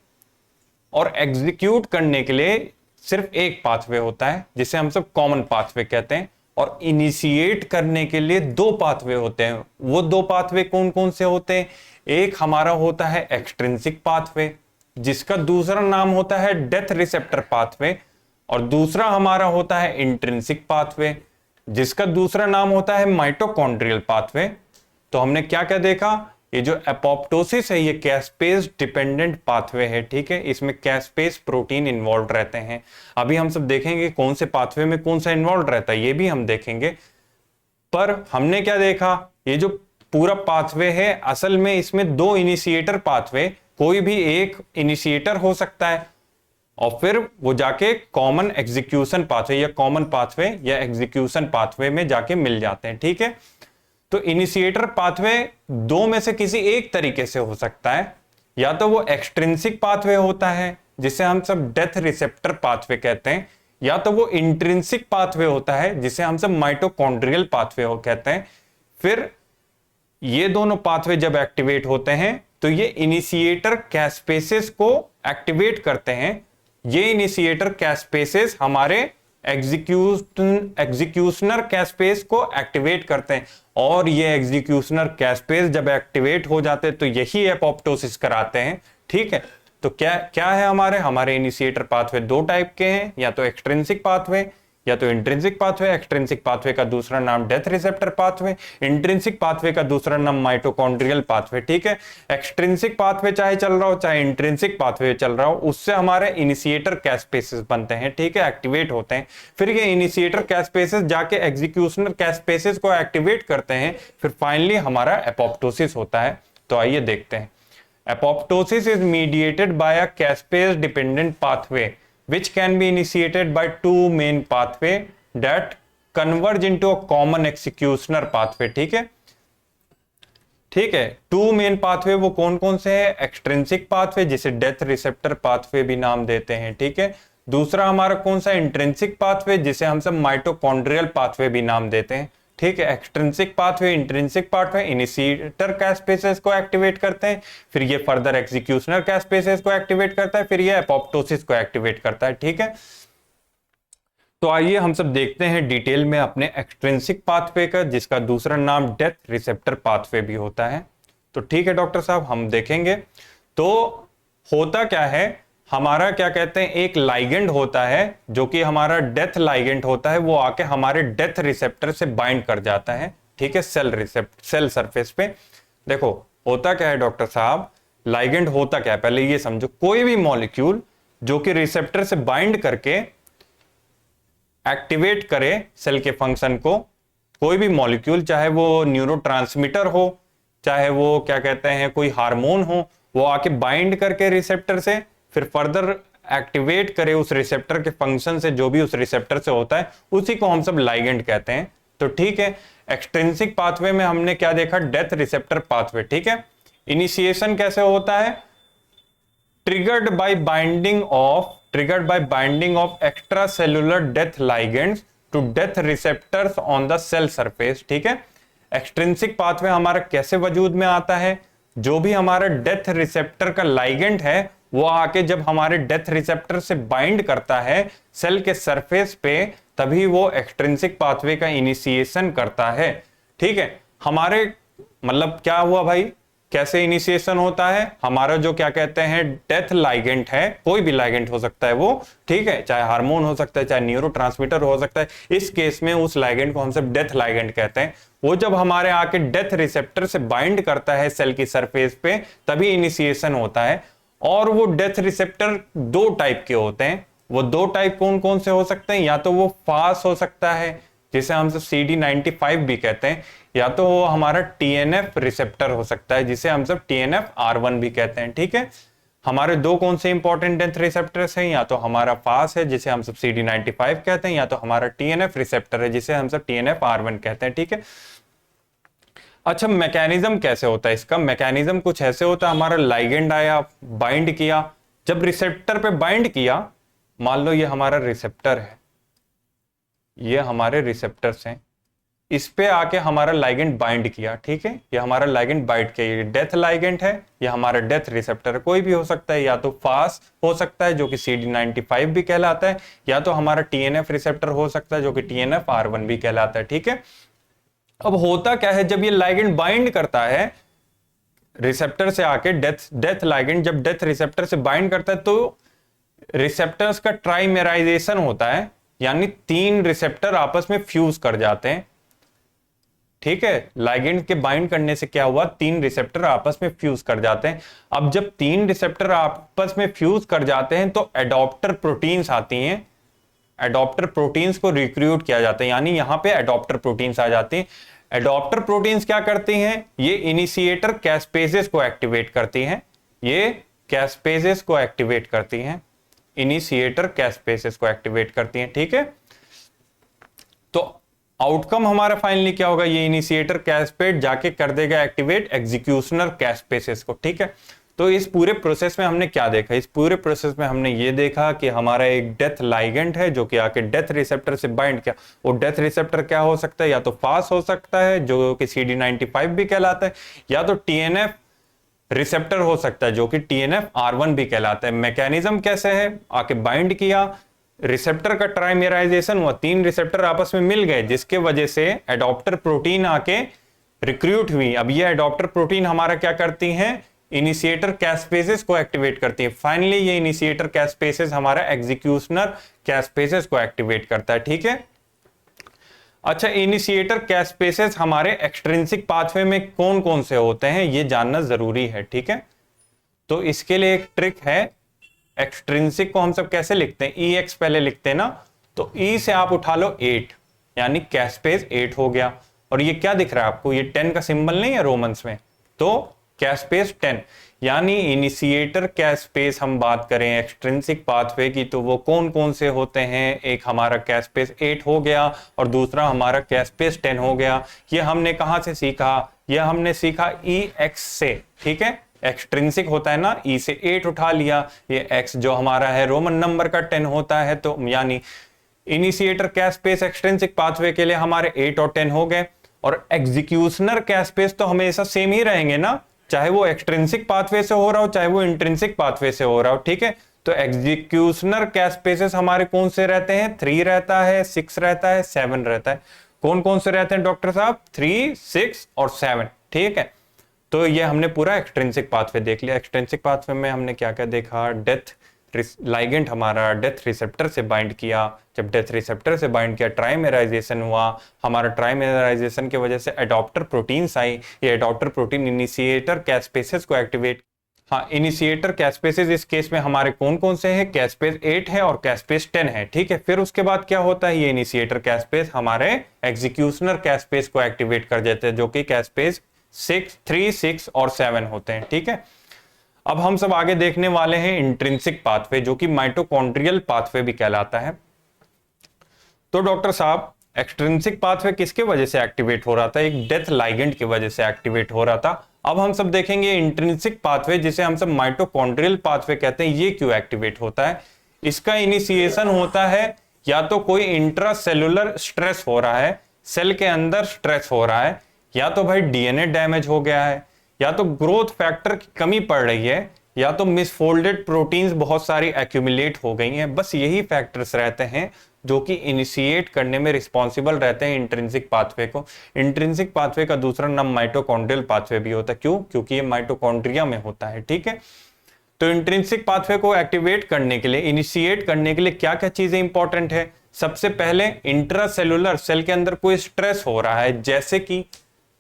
और एग्जीक्यूट करने के लिए सिर्फ एक पाथवे होता है, जिसे हम सब कॉमन पाथवे कहते हैं। और इनिशिएट करने के लिए दो पाथवे होते हैं। वो दो पाथवे कौन कौन से होते हैं? एक हमारा होता है एक्सट्रिंसिक पाथवे, जिसका दूसरा नाम होता है डेथ रिसेप्टर पाथवे, और दूसरा हमारा होता है इंट्रिंसिक पाथवे, जिसका दूसरा नाम होता है माइटोकॉन्ड्रियल पाथवे। तो हमने क्या क्या देखा? ये जो एपोप्टोसिस है ये कैस्पेस डिपेंडेंट पाथवे है। ठीक है, इसमें कैस्पेस प्रोटीन इन्वॉल्व रहते हैं। अभी हम सब देखेंगे कौन से पाथवे में कौन सा इन्वॉल्व रहता है, ये भी हम देखेंगे। पर हमने क्या देखा? ये जो पूरा पाथवे है असल में इसमें दो इनिशिएटर पाथवे, कोई भी एक इनिशिएटर हो सकता है और फिर वो जाके कॉमन एग्जीक्यूशन पाथवे या कॉमन पाथवे या एग्जीक्यूशन पाथवे में जाके मिल जाते हैं। ठीक है, तो इनिशिएटर पाथवे दो में से किसी एक तरीके से हो सकता है। या तो वो एक्सट्रिंसिक पाथवे होता है जिसे हम सब डेथ रिसेप्टर पाथवे कहते हैं, या तो वो इंट्रिंसिक पाथवे होता है जिसे हम सब माइटोकॉन्ड्रियल पाथवे कहते हैं। फिर ये दोनों पाथवे जब एक्टिवेट होते हैं तो ये इनिशिएटर कैस्पेसेस को एक्टिवेट करते हैं। ये इनिशिएटर कैस्पेसेस हमारे एग्जीक्यूशनर कैस्पेस को एक्टिवेट करते हैं, और ये एग्जीक्यूशनर कैस्पेस जब एक्टिवेट हो जाते हैं तो यही एपोप्टोसिस कराते हैं। ठीक है, तो क्या क्या है हमारे इनिशिएटर पाथवे दो टाइप के हैं, या तो एक्सट्रिंसिक पाथवे या तो इंट्रिंसिक पाथवे। एक्सट्रिंसिक पाथवे का दूसरा नाम death receptor pathway, intrinsic pathway का दूसरा नाम माइटोकॉन्ड्रियल पाथवे। ठीक है, एक्सट्रिंसिक पाथवे चाहे चल रहा हो चाहे इंट्रिंसिक पाथवे चल रहा हो, उससे हमारे इनिशिएटर कैस्पेसेस बनते हैं। ठीक है, एक्टिवेट होते हैं। फिर ये इनिशिएटर कैस्पेसेस जाके एग्जीक्यूशनर कैस्पेसेस को एक्टिवेट करते हैं, फिर फाइनली हमारा एपोप्टोसिस होता है। तो आइए देखते हैं। Apoptosis is mediated by a caspase dependent pathway which can be initiated by two main pathway that converge into a common executioner pathway। ठीक है, ठीक है, टू मेन पाथवे वो कौन कौन से हैं? एक्सट्रिंसिक पाथवे जिसे डेथ रिसेप्टर पाथवे भी नाम देते हैं। ठीक है, दूसरा हमारा कौन सा? इंट्रिंसिक पाथवे जिसे हम सब माइटोकॉन्ड्रियल पाथवे भी नाम देते हैं। ठीक है, extrinsic pathway intrinsic pathway initiator caspases को एक्टिवेट करते हैं, फिर ये फर्दर एग्जीक्यूशनर कैस्पेसेस को एक्टिवेट करता है, फिर ये एपोप्टोसिस को एक्टिवेट करता है। ठीक है, तो आइए हम सब देखते हैं डिटेल में अपने एक्सट्रिंसिक पाथवे का, जिसका दूसरा नाम डेथ रिसेप्टर पाथवे भी होता है। तो ठीक है डॉक्टर साहब, हम देखेंगे। तो होता क्या है, हमारा क्या कहते हैं, एक लाइगेंड होता है जो कि हमारा डेथ लाइगेंड होता है, वो आके हमारे डेथ रिसेप्टर से बाइंड कर जाता है। ठीक है, सेल सरफेस पे। देखो होता क्या है डॉक्टर साहब, लाइगेंड होता क्या है पहले ये समझो। कोई भी मॉलिक्यूल जो कि रिसेप्टर से बाइंड करके एक्टिवेट करे सेल के फंक्शन को, कोई भी मॉलिक्यूल, चाहे वो न्यूरोट्रांसमीटर हो, चाहे वो क्या कहते हैं कोई हार्मोन हो, वो आके बाइंड करके रिसेप्टर से फिर फर्दर एक्टिवेट करे उस रिसेप्टर के फंक्शन से, जो भी उस रिसेप्टर से होता है, उसी को हम सब लाइगेंड कहते हैं। तो ठीक है, एक्सट्रिंसिक पाथवे में हमने क्या देखा? Death receptor pathway. ठीक है, इनिशिएशन कैसे होता है? Triggered by binding of extracellular death ligands to death receptors on the cell surface. ठीक है, एक्सट्रिंसिक पाथवे हमारा कैसे वजूद में आता है? जो भी हमारा डेथ रिसेप्टर का लाइगेंड है वो आके जब हमारे डेथ रिसेप्टर से बाइंड करता है सेल के सरफेस पे, तभी वो एक्सट्रिंसिक पाथवे का इनिशिएशन करता है। ठीक है, हमारे मतलब क्या हुआ भाई, कैसे इनिशिएशन होता है, हमारा जो क्या कहते हैं डेथ लाइगेंट है, कोई भी लाइगेंट हो सकता है वो, ठीक है, चाहे हार्मोन हो सकता है, चाहे न्यूरोट्रांसमीटर हो सकता है, इस केस में उस लाइगेंट को हम सब डेथ लाइगेंट कहते हैं। वो जब हमारे आके डेथ रिसेप्टर से बाइंड करता है सेल की सरफेस पे, तभी इनिशिएशन होता है। और वो डेथ रिसेप्टर दो टाइप के होते हैं। वो दो टाइप कौन कौन से हो सकते हैं, या तो वो फास्ट हो सकता है जिसे हम सब CD95 भी कहते हैं, या तो वो हमारा TNF रिसेप्टर हो सकता है जिसे हम सब TNF-R1 भी कहते हैं, ठीक है। हमारे दो कौन से इंपॉर्टेंट डेथ रिसेप्टर्स हैं, या तो हमारा फास्ट है जिसे हम सब CD95 कहते हैं, या तो हमारा TNF रिसेप्टर है जिसे हम सब TNF-R1 कहते हैं, ठीक है। अच्छा, मैकेनिज्म कैसे होता है इसका? मैकेनिज्म कुछ ऐसे होता है, हमारा लाइगेंड आया, बाइंड किया, जब रिसेप्टर पे बाइंड किया, मान लो ये हमारा रिसेप्टर है, ये हमारे रिसेप्टर्स हैं, इस पे आके हमारा लाइगेंड बाइंड किया, ठीक है, ये हमारा लाइगेंड बाइंड किया, ये डेथ लाइगेंड है, ये हमारा डेथ रिसेप्टर है। कोई भी हो सकता है, या तो फास्ट हो सकता है जो कि CD95 भी कहलाता है, या तो हमारा TNF रिसेप्टर हो सकता है जो कि TNF-R1 भी कहलाता है, ठीक है। अब होता क्या है, जब ये लाइगेंड बाइंड करता है रिसेप्टर से आके, डेथ लाइगेंड जब डेथ रिसेप्टर से बाइंड करता है, तो रिसेप्टर्स का ट्राइमेराइजेशन होता है, यानी तीन रिसेप्टर आपस में फ्यूज कर जाते हैं, ठीक है। लाइगेंड के बाइंड करने से क्या हुआ, तीन रिसेप्टर आपस में फ्यूज कर जाते हैं। अब जब तीन रिसेप्टर आपस में फ्यूज कर जाते हैं तो एडॉप्टर प्रोटीन्स आती हैं, एडॉप्टर प्रोटीन्स को रिक्रूट किया जाता है, यानी यहां पे एडॉप्टर प्रोटीन्स आ जाती हैं। एडॉप्टर प्रोटीन्स क्या करती हैं, ये इनिशिएटर कैस्पेजेस को एक्टिवेट करती हैं, ये कैस्पेजेस को एक्टिवेट करती हैं, इनिशिएटर कैस्पेजेस को एक्टिवेट करती हैं, ठीक है। तो आउटकम हमारा फाइनली क्या होगा, ये इनिशिएटर कैस्पेज जाके कर देगा एक्टिवेट एग्जीक्यूशनर कैस्पेजेस को, ठीक है। तो इस पूरे प्रोसेस में हमने क्या देखा, इस पूरे प्रोसेस में हमने ये देखा कि हमारा एक डेथ लाइगेंट है जो कि आके डेथ रिसेप्टर से बाइंड किया। वो डेथ रिसेप्टर क्या हो सकता है, या तो फास्ट हो सकता है जो कि CD95 भी कहलाता है, या तो TNF रिसेप्टर हो सकता है जो कि TNF-R1 भी कहलाता है। मैकेनिज्म कैसे है, आके बाइंड किया, रिसेप्टर का ट्राइमेराइजेशन हुआ, तीन रिसेप्टर आपस में मिल गए, जिसके वजह से एडॉप्टर प्रोटीन आके रिक्रूट हुई। अब ये एडॉप्टर प्रोटीन हमारा क्या करती हैं, इनिशिएटर कैस्पेजेस को एक्टिवेट करती है। फाइनली ये इनिशिएटर कैस्पेजेस हमारा एग्जीक्यूशनर कैस्पेजेस को एक्टिवेट करता है, ठीक है। अच्छा, इनिशिएटर कैस्पेजेस हमारे एक्सट्रिंसिक पाथवे में कौन कौन से होते हैं ये जानना जरूरी है, ठीक है। तो इसके लिए एक ट्रिक है, एक्सट्रिंसिक को हम सब कैसे लिखते हैं, EX पहले लिखते हैं ना, तो E से आप उठा लो 8, यानी कैस्पेज 8 हो गया। और ये क्या दिख रहा है आपको, ये 10 का सिंबल नहीं है रोमन्स में, तो कैस्पेज 10, यानी इनिशिएटर कैस्पेज हम बात करें एक्सट्रिंसिक पाथवे की, तो वो कौन कौन से होते हैं, एक हमारा कैस्पेज 8 हो गया और दूसरा हमारा कैस्पेज 10 हो गया। ये हमने कहां से सीखा, ये हमने सीखा EX से, ठीक है। एक्सट्रिंसिक होता है ना, E से 8 उठा लिया, ये X जो हमारा है रोमन नंबर का 10 होता है, तो यानी इनिशिएटर कैस्पेज एक्सट्रिंसिक पाथवे के लिए हमारे 8 और 10 हो गए। और एग्जीक्यूशनर कैस्पेज तो हमेशा सेम ही रहेंगे ना, चाहे वो एक्सट्रिंसिक पाथवे से हो रहा हो चाहे वो इंट्रिंसिक पाथवे से हो रहा हो, ठीक है। तो एग्जीक्यूशनर कैस्पेजेस हमारे कौन से रहते हैं, 3 रहता है, 6 रहता है, 7 रहता है। कौन कौन से रहते हैं डॉक्टर साहब, 3, 6 और 7, ठीक है। तो ये हमने पूरा एक्सट्रिंसिक पाथवे देख लिया। एक्सट्रिंसिक पाथवे में हमने क्या क्या देखा, डेथ लाइगेंट हमारा डेथ रिसेप्टर से बाइंड किया, जब डेथ रिसेप्टर से बाइंड किया ट्राइमेराइजेशन हुआ, हमारा ट्राइमेराइजेशन की वजह से एडॉप्टर प्रोटीन्स आई, ये एडॉप्टर प्रोटीन इनिशिएटर कैस्पेसेस को एक्टिवेट, हाँ इनिशिएटर कैस्पेसेस इस केस में हमारे कौन कौन से हैं, कैस्पेस 8 है और कैस्पेस 10 है, ठीक है। फिर उसके बाद क्या होता है, ये इनिशिएटर कैस्पेस हमारे एग्जीक्यूशनर कैस्पेस को एक्टिवेट कर देते हैं जो कि कैस्पेस 3, 6 और 7 होते हैं, ठीक है। अब हम सब आगे देखने वाले हैं इंट्रिंसिक पाथवे जो कि माइटोकॉन्ड्रियल पाथवे भी कहलाता है। तो डॉक्टर साहब एक्सट्रिंसिक पाथवे किसके वजह से एक्टिवेट हो रहा था, एक डेथ लाइगेंड की वजह से एक्टिवेट हो रहा था। अब हम सब देखेंगे इंट्रिंसिक पाथवे जिसे हम सब माइटोकॉन्ड्रियल पाथवे कहते हैं, ये क्यों एक्टिवेट होता है। इसका इनिशिएशन होता है या तो कोई इंट्रासेलुलर स्ट्रेस हो रहा है, सेल के अंदर स्ट्रेस हो रहा है, या तो भाई DNA डैमेज हो गया है, या तो ग्रोथ फैक्टर की कमी पड़ रही है, या तो मिसफोल्डेड प्रोटीन्स बहुत सारी एक्यूमुलेट हो गई हैं। बस यही फैक्टर्स रहते हैं जो कि इनिशिएट करने में रिस्पॉन्सिबल रहते हैं इंट्रिंसिक पाथवे को। इंट्रिंसिक पाथवे का दूसरा नाम माइटोकॉन्ड्रियल पाथवे भी होता है। क्यों? क्योंकि ये माइटोकॉन्ड्रिया में होता है। ठीक है, तो इंट्रिंसिक पाथवे को एक्टिवेट करने के लिए, इनिशिएट करने के लिए क्या क्या चीजें इंपॉर्टेंट है? सबसे पहले इंट्रासेलुलर सेल के अंदर कोई स्ट्रेस हो रहा है, जैसे कि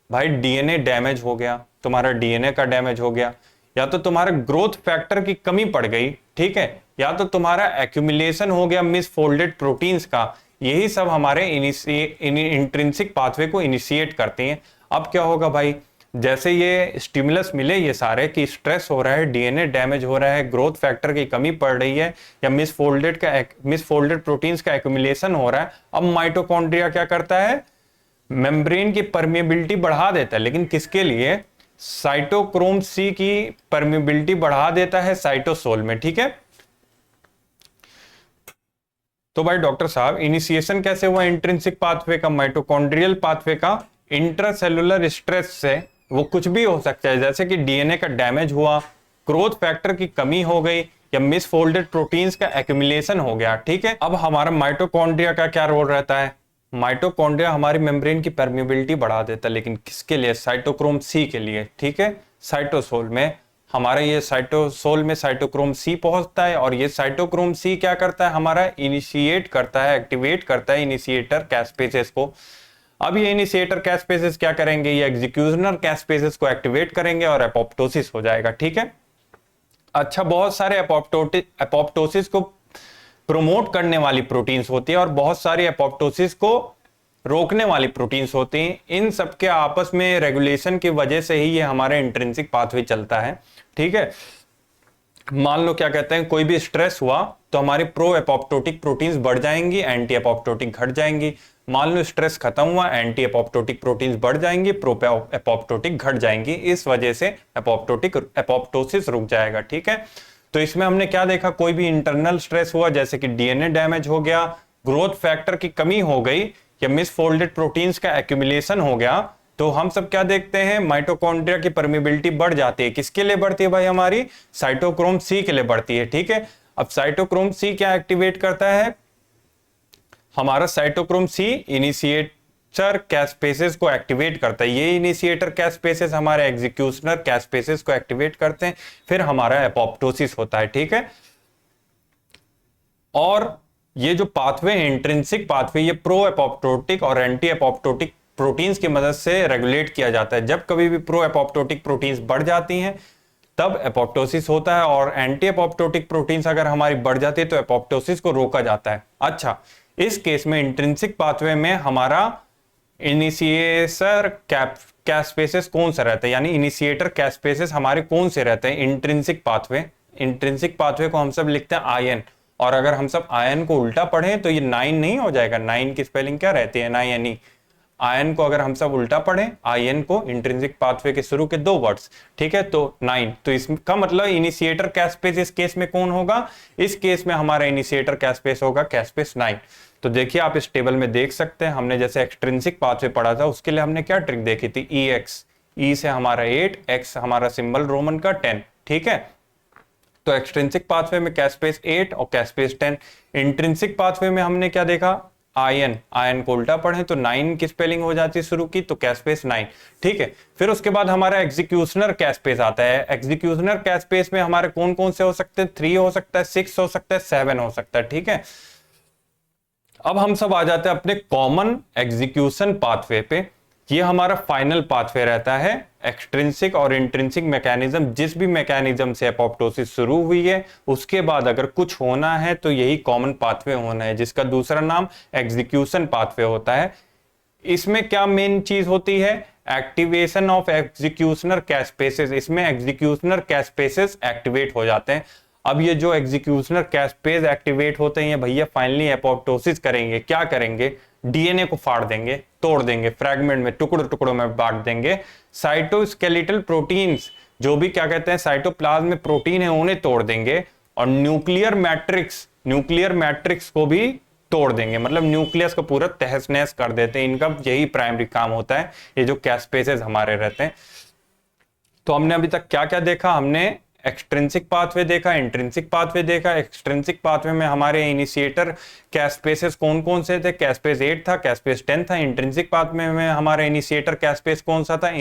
भाई डीएनए डैमेज हो गया, तुम्हारा डीएनए का डैमेज हो गया, या तो तुम्हारा ग्रोथ फैक्टर की कमी पड़ गई, ठीक है, या तो तुम्हारा एक्यूमुलेशन हो गया मिसफोल्डेड प्रोटीन्स का। यही सब हमारे इंट्रिंसिक पाथवे को इनिशिएट करते हैं। अब क्या होगा भाई, जैसे ये स्टिमुलस मिले ये सारे कि स्ट्रेस हो रहा है, डीएनए डैमेज हो रहा है, ग्रोथ फैक्टर की कमी पड़ रही है, या मिसफोल्डेड प्रोटीन्स का एक्यूमुलेशन हो रहा है, अब माइटोकॉन्ड्रिया क्या करता है, मेम्ब्रेन की परमेबिलिटी बढ़ा देता है। लेकिन किसके लिए? साइटोक्रोम सी की परमेबिलिटी बढ़ा देता है साइटोसोल में। ठीक है, तो भाई डॉक्टर साहब इनिशिएशन कैसे हुआ इंट्रिंसिक पाथवे का, माइटोकॉन्ड्रियल पाथवे का? इंट्रासेलुलर स्ट्रेस से वो कुछ भी हो सकता है, जैसे कि डीएनए का डैमेज हुआ, ग्रोथ फैक्टर की कमी हो गई, या मिसफोल्डेड प्रोटीन्स का एक्यूमुलेशन हो गया। ठीक है, अब हमारा माइटोकॉन्ड्रिया का क्या रोल रहता है? माइटोकॉन्ड्रिया हमारी मेम्ब्रेन की परमेबिलिटी बढ़ा देता है, लेकिन किसके लिए? साइटोक्रोम सी के लिए। ठीक है, साइटोसोल में हमारा ये साइटोसोल में साइटोक्रोम सी पहुंचता है, और ये साइटोक्रोम सी क्या करता है? हमारा इनिशिएट करता है, एक्टिवेट करता है इनिशिएटर कैस्पेसेस को। अब ये इनिशिएटर कैस्पेसेस क्या करेंगे? ये एग्जीक्यूशनर कैस्पेसेस को एक्टिवेट करेंगे और एपोप्टोसिस हो जाएगा। ठीक है, अच्छा, बहुत सारे एपोप्टोसिस को प्रोमोट करने वाली प्रोटीन्स होती है और बहुत सारी एपोप्टोसिस को रोकने वाली प्रोटीन्स होती हैं। इन सबके आपस में रेगुलेशन की वजह से ही ये हमारे इंट्रिंसिक पाथवे चलता है। ठीक है, मान लो क्या कहते हैं, कोई भी स्ट्रेस हुआ तो हमारी प्रो एपोप्टोटिक प्रोटीन्स बढ़ जाएंगी, एंटी एपोप्टोटिक घट जाएंगी। मान लो स्ट्रेस खत्म हुआ, एंटी एपोप्टोटिक प्रोटीन्स बढ़ जाएंगी, प्रो एपोप्टोटिक घट जाएंगी। इस वजह से एपोप्टोसिस रुक जाएगा। ठीक है, तो इसमें हमने क्या देखा, कोई भी इंटरनल स्ट्रेस हुआ, जैसे कि डीएनए डैमेज हो गया, ग्रोथ फैक्टर की कमी हो गई, या मिसफोल्डेड प्रोटीन्स का एक्यूमुलेशन हो गया, तो हम सब क्या देखते हैं, माइटोकॉन्ड्रिया की परमेबिलिटी बढ़ जाती है। किसके लिए बढ़ती है भाई? हमारी साइटोक्रोम सी के लिए बढ़ती है। ठीक है, अब साइटोक्रोम सी क्या एक्टिवेट करता है? हमारा साइटोक्रोम सी इनिशिएटर कैस्पेसेस को एक्टिवेट करता है। ये इनिशिएटर कैस्पेसेस हमारे एग्जीक्यूशनर कैस्पेसेस को एक्टिवेट करते हैं, फिर हमारा एपोप्टोसिस होता है। ठीक है, और ये जो पाथवे है इंट्रिंसिक पाथवे, ये प्रो एपोप्टोटिक और एंटी एपोप्टोटिक प्रोटीन्स की मदद से रेगुलेट किया जाता है। जब कभी भी प्रो एपोप्टोटिक प्रोटीन्स बढ़ जाती हैं तब एपोप्टोसिस होता है, और एंटी एपोप्टोटिक प्रोटीन्स अगर हमारी बढ़ जाती है तो एपोप्टोसिस को रोका जाता है। अच्छा, इस केस में इंट्रिंसिक पाथवे में हमारा इनिशिएटर कैस्पेसेस कौन सा रहता है, यानी इनिशिएटर कैस्पेसेस हमारे कौन से रहते हैं इंट्रिंसिक पाथवे? इंट्रिंसिक पाथवे को हम सब लिखते हैं आयन, और अगर हम सब आयन को उल्टा पढ़ें तो ये 9 नहीं हो जाएगा। 9 की स्पेलिंग क्या रहती है? 9 आयन को अगर हम सब उल्टा पढ़ें, आयन को, इंट्रिंसिक पाथवे के शुरू के 2 वर्ड्स, ठीक है, तो 9, तो इसका मतलब इनिशिएटर कैस्पेस इस केस में कौन होगा? इस केस में हमारा इनिशिएटर कैस्पेस होगा कैस्पेस 9। तो देखिए आप इस टेबल में देख सकते हैं, हमने जैसे एक्सट्रिंसिक पाथवे पढ़ा था उसके लिए हमने क्या ट्रिक देखी थी? EX, E से हमारा 8, X हमारा सिंबल रोमन का 10। ठीक है, तो एक्सट्रिंसिक पाथवे में कैस्पेस 8 और कैस्पेस 10। इंट्रिंसिक पाथवे में हमने क्या देखा? आयन, आयन को उल्टा पढ़े तो 9 की स्पेलिंग हो जाती है शुरू की, तो कैस्पेस 9। ठीक है, फिर उसके बाद हमारा एग्जीक्यूशनर कैस्पेस आता है। एग्जीक्यूशनर कैस्पेस में हमारे कौन कौन से हो सकते हैं? 3 हो सकता है, 6 हो सकता है, 7 हो सकता है। ठीक है, अब हम सब आ जाते हैं अपने कॉमन एग्जीक्यूशन पाथवे पे। ये हमारा फाइनल पाथवे रहता है। एक्सट्रिंसिक और इंट्रिंसिक मैकेनिज्म, जिस भी मैकेनिज्म से एपोप्टोसिस शुरू हुई है उसके बाद अगर कुछ होना है तो यही कॉमन पाथवे होना है, जिसका दूसरा नाम एग्जीक्यूशन पाथवे होता है। इसमें क्या मेन चीज होती है? Activation of executioner caspases. इसमें एग्जीक्यूशनर कैस्पेसेस एक्टिवेट हो जाते हैं। अब ये जो एग्जीक्यूशनर कैस्पेस एक्टिवेट होते हैं, ये भैया फाइनली एपोप्टोसिस करेंगे। क्या करेंगे? डीएनए को फाड़ देंगे, तोड़ देंगे, फ्रैगमेंट में, टुकड़ों टुकड़ों में बांट देंगे। साइटोस्केलेटल प्रोटीन्स, जो भी क्या कहते हैं साइटोप्लाज्म में प्रोटीन है, उन्हें तोड़ देंगे, और न्यूक्लियर मैट्रिक्स को भी तोड़ देंगे, मतलब न्यूक्लियस को पूरा तहस नहस कर देते हैं। इनका यही प्राइमरी काम होता है, ये जो कैस्पेसेस हमारे रहते हैं। तो हमने अभी तक क्या क्या देखा? हमने एक्सट्रिंसिक पाथवे देखा, इंट्रिंसिक पाथवे देखा। एक्सट्रिंसिक पाथवे में हमारे इनिशिएटर कैस्पेसेस कौन कौन से थे? कैस्पेस 8 था, कैस्पेस 10 था। इंट्रिंसिक पाथवे में हमारे इनिशिएटर कैस्पेस कौन सा था?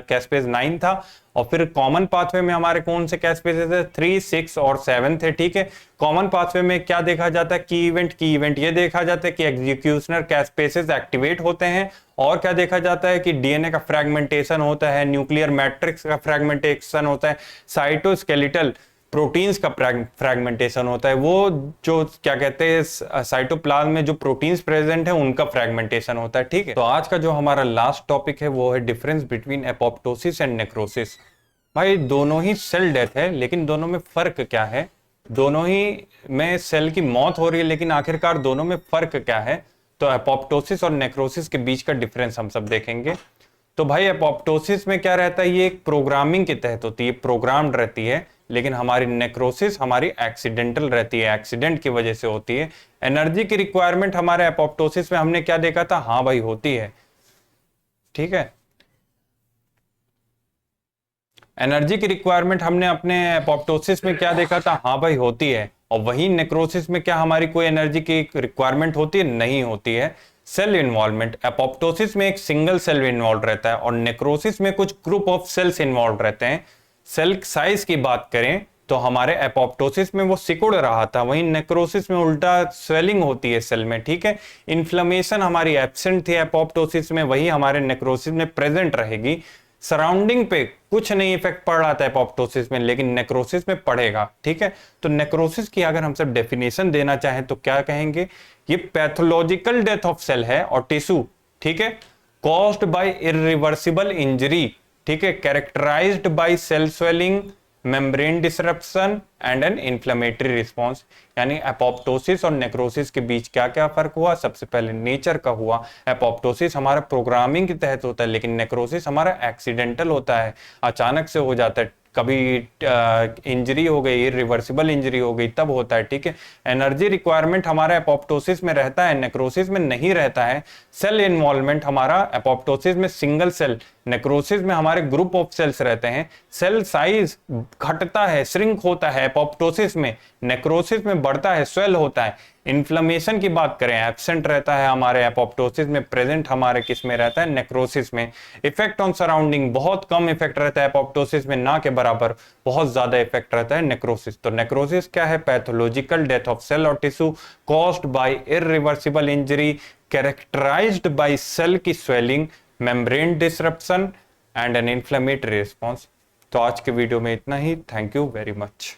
कैस्पेस 9 था। और फिर कॉमन पाथवे में हमारे कौन से कैस्पेसेस थे? 3, 6 और 7 थे। ठीक है, कॉमन पाथवे में क्या देखा जाता है? की इवेंट ये देखा जाता है कि एग्जीक्यूशनर कैस्पेसेस एक्टिवेट होते हैं। और क्या देखा जाता है कि डीएनए का फ्रेगमेंटेशन होता है, न्यूक्लियर मैट्रिक्स का फ्रेगमेंटेशन होता है, साइटोस्केलेटल प्रोटीन्स का फ्रेगमेंटेशन होता है। वो जो क्या कहते हैं साइटोप्लाज्म में जो प्रोटीन्स प्रेजेंट है उनका फ्रेगमेंटेशन होता है। ठीक है, तो आज का जो हमारा लास्ट टॉपिक है वो है difference between apoptosis and necrosis. भाई दोनों ही सेल डेथ है, लेकिन दोनों में फर्क क्या है? दोनों ही में सेल की मौत हो रही है, लेकिन आखिरकार दोनों में फर्क क्या है? तो एपोप्टोसिस और नेक्रोसिस के बीच का डिफरेंस हम सब देखेंगे। तो भाई एपोप्टोसिस में क्या रहता है? ये एक प्रोग्रामिंग के तहत होती है, प्रोग्राम्ड रहती है। लेकिन हमारी नेक्रोसिस हमारी एक्सीडेंटल रहती है, एक्सीडेंट की वजह से होती है। एनर्जी की रिक्वायरमेंट हमारे एपोप्टोसिस में हमने क्या देखा था? हाँ भाई होती है। ठीक है, एनर्जी की रिक्वायरमेंट हमने अपने एपोप्टोसिस में क्या देखा था? हाँ भाई होती है। और वही नेक्रोसिस में क्या हमारी कोई एनर्जी की रिक्वायरमेंट होती है? नहीं होती है। सेल इन्वॉल्वमेंट, एपोप्टोसिस में एक सिंगल सेल इन्वॉल्व रहता है और नेक्रोसिस में कुछ ग्रुप ऑफ सेल्स इन्वॉल्व रहते हैं। सेल साइज की बात करें तो हमारे एपोप्टोसिस में वो सिकुड़ रहा था, वहीं नेक्रोसिस में उल्टा स्वेलिंग होती है सेल में। ठीक है, इन्फ्लेमेशन हमारी एब्सेंट थी एपोप्टोसिस में, वही हमारे नेक्रोसिस में प्रेजेंट रहेगी। सराउंडिंग पे कुछ नहीं इफेक्ट पड़ रहा था एपोप्टोसिस में, लेकिन नेक्रोसिस में पड़ेगा। ठीक है, तो नेक्रोसिस की अगर हम सब डेफिनेशन देना चाहें तो क्या कहेंगे? ये पैथोलॉजिकल डेथ ऑफ सेल है और टिश्यू। ठीक है, कॉज्ड बाय इरिवर्सिबल इंजरी। ठीक है, characterized by cell swelling, membrane disruption and an inflammatory response. यानी एपोप्टोसिस और नेक्रोसिस के बीच क्या क्या फर्क हुआ? सबसे पहले नेचर का हुआ। एपोप्टोसिस हमारा प्रोग्रामिंग के तहत होता है, लेकिन नेक्रोसिस हमारा एक्सीडेंटल होता है, अचानक से हो जाता है। कभी इंजरी हो गई, रिवर्सिबल इंजरी हो गई, तब होता है। ठीक है, एनर्जी रिक्वायरमेंट हमारा एपोप्टोसिस में रहता है, नेक्रोसिस में नहीं रहता है। सेल इन्वॉल्वमेंट हमारा एपोप्टोसिस में सिंगल सेल, नेक्रोसिस में हमारे ग्रुप ऑफ सेल्स रहते हैं। सेल साइज घटता है, श्रिंक होता है एपोप्टोसिस में, नेक्रोसिस में बढ़ता है, स्वेल होता है। इन्फ्लेमेशन की बात करें, एब्सेंट रहता है हमारे एपोप्टोसिस में, प्रेजेंट हमारे किस में रहता है? नेक्रोसिस में। इफेक्ट ऑन सराउंडिंग, बहुत कम इफेक्ट रहता है एपोप्टोसिस में, ना के बराबर बहुत ज्यादा इफेक्ट रहता है नेक्रोसिस। तो नेक्रोसिस क्या है? पैथोलॉजिकल डेथ ऑफ सेल और tissue caused by irreversible injury, characterised by cell की swelling, membrane disruption and an inflammatory response. तो आज के वीडियो में इतना ही। Thank you very much.